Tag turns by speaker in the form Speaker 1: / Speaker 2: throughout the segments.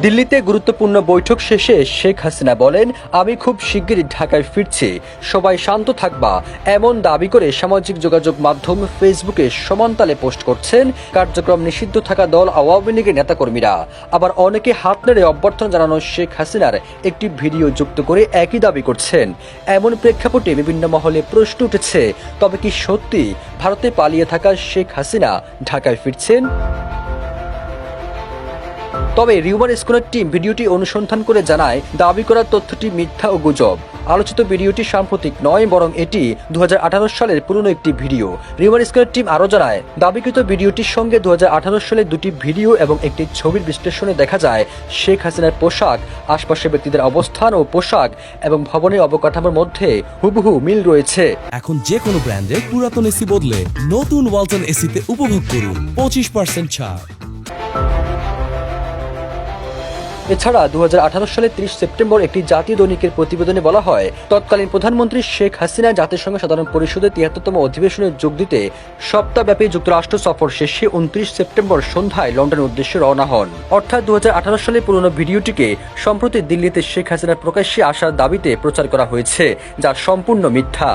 Speaker 1: দিল্লিতে গুরুত্বপূর্ণ বৈঠক শেষে শেখ হাসিনা বলেন, আমি খুব শিগগিরই ঢাকায় ফিরছি, সবাই শান্ত থাকবা, এমন দাবি করে সামাজিক যোগাযোগ মাধ্যম ফেসবুকে সমানতালে পোস্ট করছেন কার্যক্রম নিষিদ্ধ থাকা দল আওয়ামী লীগের নেতাকর্মীরা। আবার অনেকে হাত নেড়ে অভ্যর্থনা জানানো শেখ হাসিনার একটি ভিডিও যুক্ত করে একই দাবি করছেন। এমন প্রেক্ষাপটে বিভিন্ন মহলে প্রশ্ন উঠেছে, তবে কি সত্যি ভারতে পালিয়ে থাকা শেখ হাসিনা ঢাকায় ফিরছেন? তবে রিউমার স্কোয়ার টিম ভিডিওটি অনুসন্ধান করে জানায়, দাবি করা তথ্যটি মিথ্যা ও গুজব। আলোচিত ভিডিওটি সাম্প্রতিক নয়, বরং এটি 2018 সালের পুরনো একটি ভিডিও। রিউমার স্কোয়ার টিম আরও জানায়, দাবিকৃত ভিডিওটির সঙ্গে 2018 সালে দুটি ভিডিও এবং একটি ছবির বিশ্লেষণে দেখা যায় শেখ হাসিনার পোশাক, আশপাশের ব্যক্তিদের অবস্থান ও পোশাক এবং ভবনের অবকাঠামোর মধ্যে হুবহু মিল রয়েছে।
Speaker 2: এখন যে কোনো ব্র্যান্ডের পুরাতন এসি বদলে নতুন ওয়ালটন এসিতে উপভোগ করুন 25% ছাড়।
Speaker 1: এছাড়া 2018 সালের 30 সেপ্টেম্বর একটি জাতীয় দৈনিকের প্রতিবেদনে বলা হয়, তৎকালীন প্রধানমন্ত্রী শেখ হাসিনা জাতিসংঘ সাধারণ পরিষদের 73তম অধিবেশনে যোগ দিতে সপ্তাহব্যাপী যুক্তরাষ্ট্র সফর শেষে 29 সেপ্টেম্বর সন্ধ্যায় লন্ডনের উদ্দেশ্যে রওনা হন। অর্থাৎ 2018 সালের পুরনো ভিডিওটিকে সম্প্রতি দিল্লিতে শেখ হাসিনার প্রকাশ্যে আসার দাবিতে প্রচার করা হয়েছে, যা সম্পূর্ণ মিথ্যা।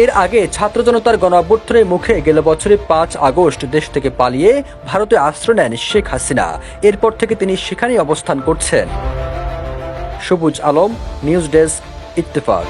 Speaker 1: এর আগে ছাত্র জনতার গণ-অভ্যুত্থানের মুখে গেল বছরের 5 আগস্ট দেশ থেকে পালিয়ে ভারতে আশ্রয় নেন শেখ হাসিনা। এরপর থেকে তিনি সেখানেই অবস্থান করছেন। সবুজ আলম, নিউজ ডেস্ক, ইত্তেফাক।